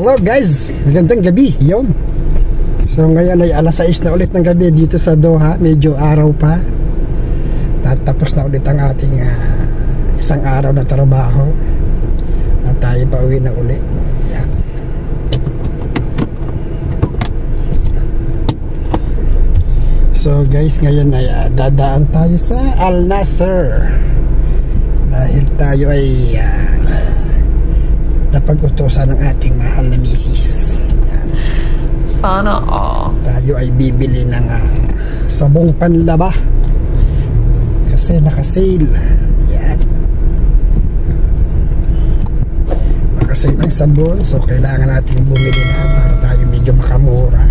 Hello guys, magandang gabi. Yun. So ngayon ay alas 6 na ulit ng gabi dito sa Doha. Medyo araw pa. Tapos na ulit ang ating isang araw na trabaho. At tayo pa uwi na ulit. Yan. So guys, ngayon ay dadaan tayo sa Al Nasser. Dahil tayo ay napag-utosan ng ating mahal na misis. Yan. Sana all. Tayo ay bibili ng sabong panlaba kasi naka-sale. Yan. Naka-sale ang sabon, so kailangan natin bumili na para tayo medyo makamura.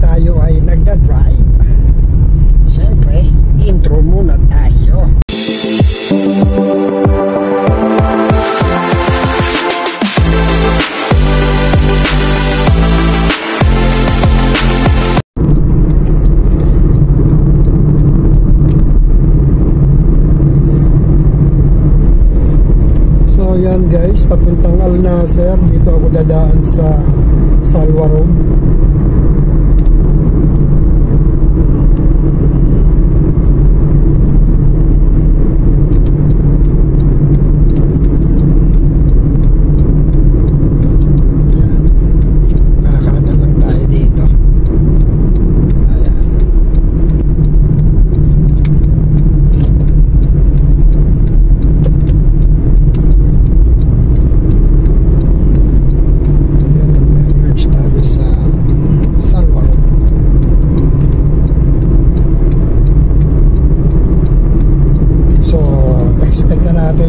Tayo ay nagda-drive. Siyempre, intro muna tayo. So yan guys, papuntang Al Nasser. Dito ako dadaan sa Salwa Road.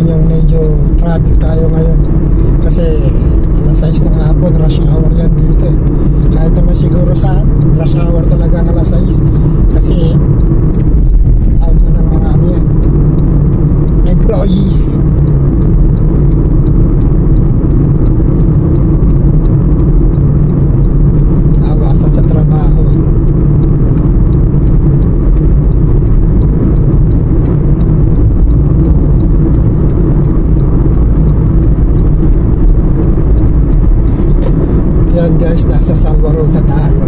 Yung medyo traffic tayo ngayon kasi alas 6 ng hapon, rush hour yan dito eh. Kahit naman siguro sa rush hour talaga ng alas 6 kasi out na ng mga yan employees. Awasan sa trabaho. Yan guys, nasa Salwa Road na tayo.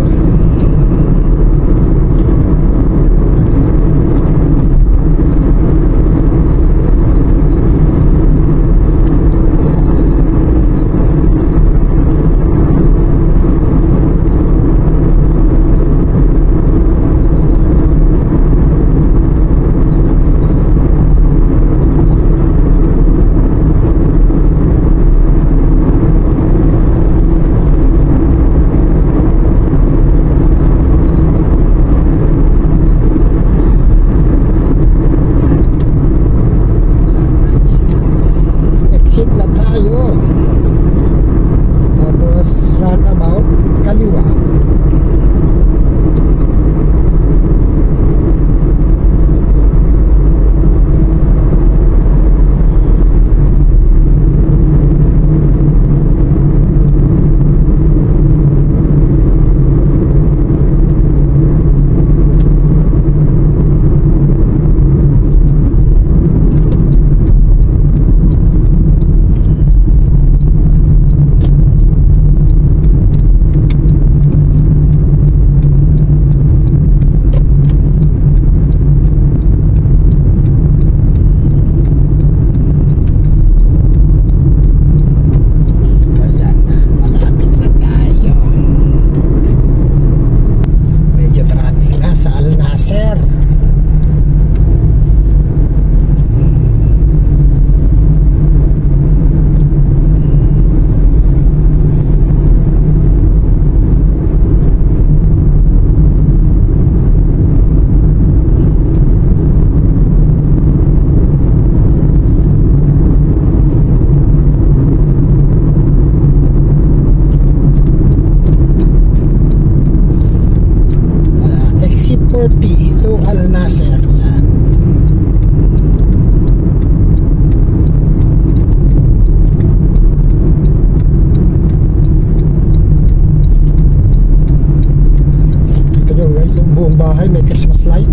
bahay may Christmas light.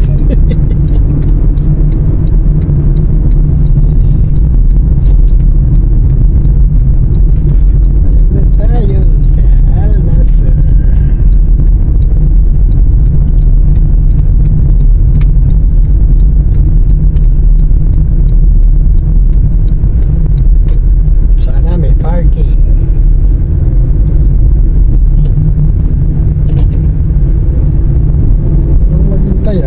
Tayo sa Al-Nasser. Sana may parking. Maghintay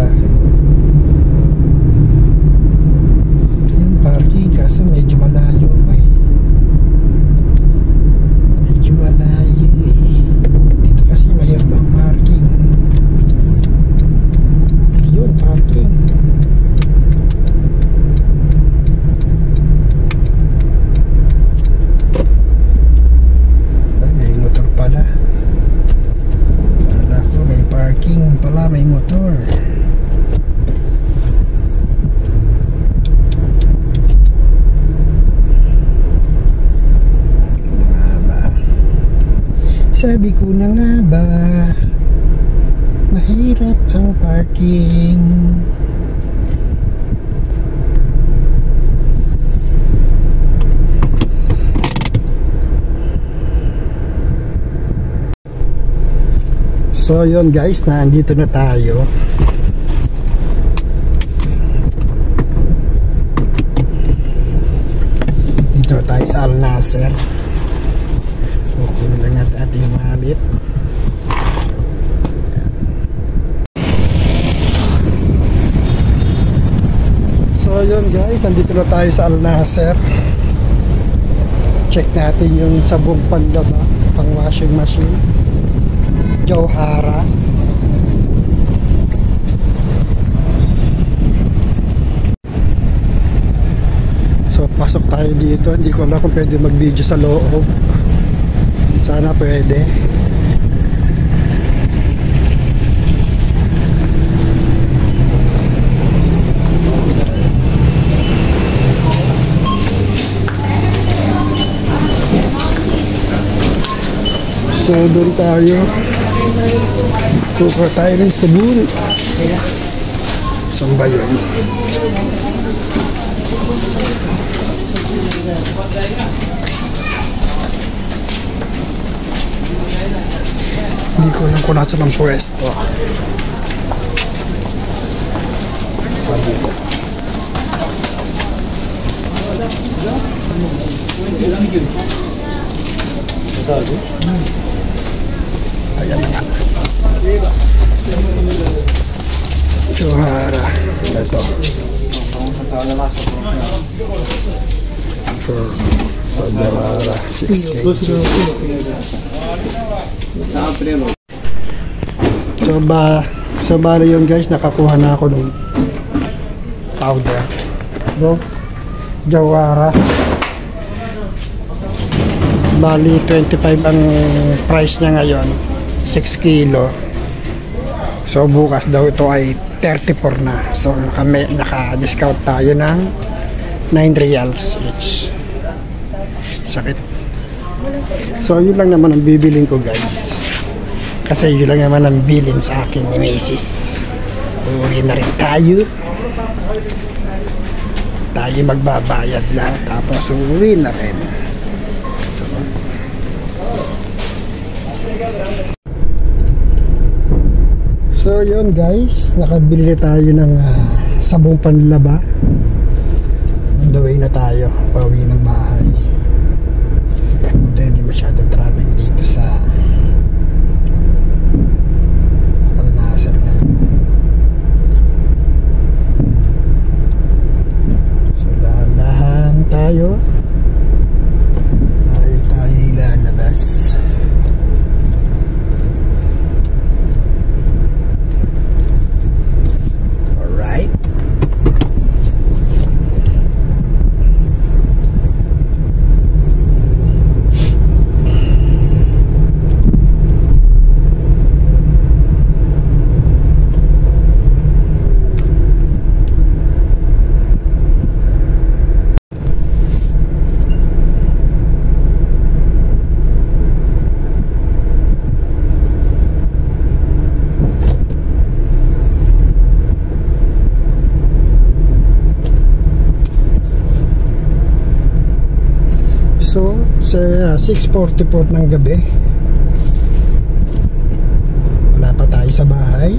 yung parking kaso medyo malayo pa eh. Medyo malayo eh. Dito kasi mahirap ang parking. Yun, parking. Ay, may motor pala. Kala ko may parking pala, may motor. Sabi ko na nga ba, mahirap ang parking. So yun guys, nandito na tayo. Dito na tayo sa Al-Nasser. Kukunin lang natin ating wallet. So yun guys, nandito na tayo sa Al-Nasser. Check natin yung sabong panlaba, pang washing machine, Jawhara. So pasok tayo dito. Hindi ko alam kung pwede mag-video sa loob. Sana pwede. So doon tayo. Kukuha tayo ng sabon. Saan ba yun? Hindi ko alam kung nasa ng pwesto. Dito. Ayan na nga. Jawhara. Ito. For Jawhara 6 kg. So bali yun guys, nakakuha na ako ng powder. Jawhara. Bali 25 ang price niya ngayon, 6 kilo. So bukas daw ito ay 34 na. So kami naka-discount tayo ng 9 reals each. Sakit. So yun lang naman ang bibilin ko guys. Kasi yun lang naman ang bilin sa akin ni Macy's. Uwi na rin tayo. Tayo magbabayad lang tapos uwi na rin. So yun guys, nakabili tayo ng sabong panlaba. On the way na tayo, pauwi ng bahay. Buti hindi masyadong traffic dito sa Al-Nasser na. So dahan-dahan tayo dahil tayo lalabas. 6:44 ng gabi. Wala pa tayo sa bahay.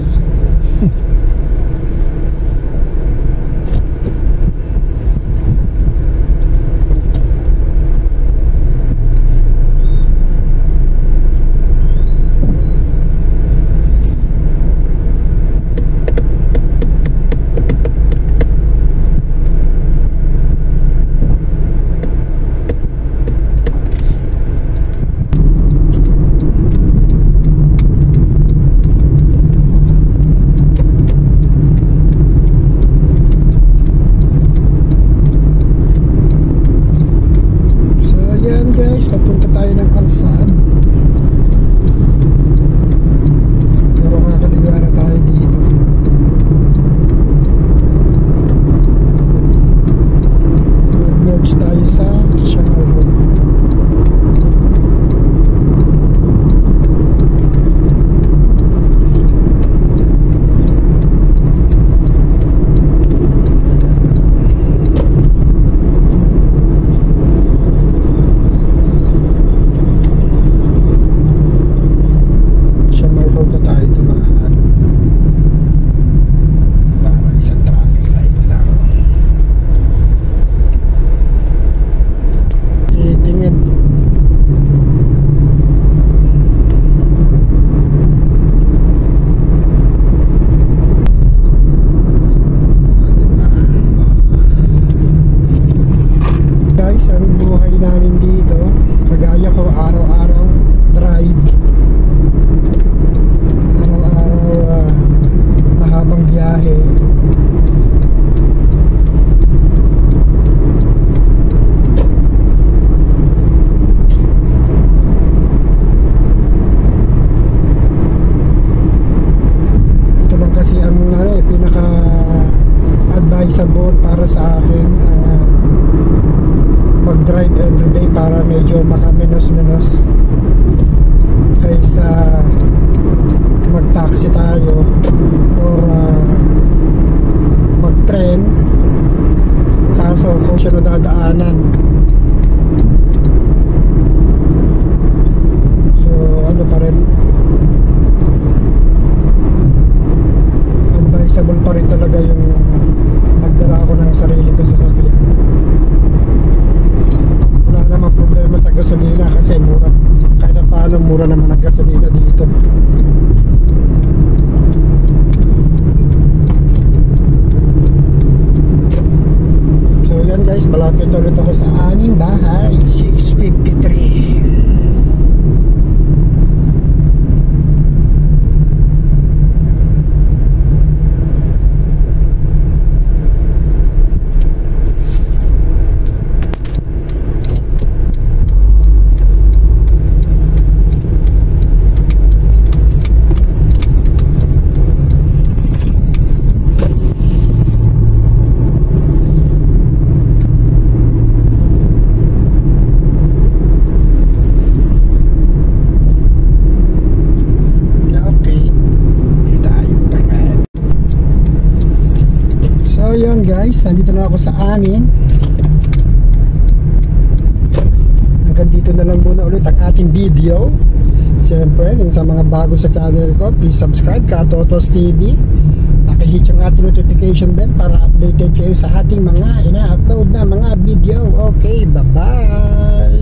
Papunta tayo ng Alsad. Pero kakaliwa na tayo dito. Mag-merge tayo sa Siangaw Road. Advisable para sa akin mag-drive everyday para medyo makamenos-menos kaysa mag-taxi tayo or mag-train, kaso kung siya nadadaanan. So ano pa rin, advisable pa rin talaga yung magdala ako ng sarili ko sa sasakyan. Wala namang problema sa gasolina kasi mura. Kahit paano mura naman ang gasolina dito. So yan guys, malapit ulit ako sa aming bahay. 6:53. Ayan guys, nandito na ako sa amin. Hanggang dito na lang muna ulit ang ating video. Siyempre, sa mga bago sa channel ko, please subscribe ka Totos TV. Pakihit yung ating notification bell para updated kayo sa ating mga ina-upload na mga video. Okay, bye bye.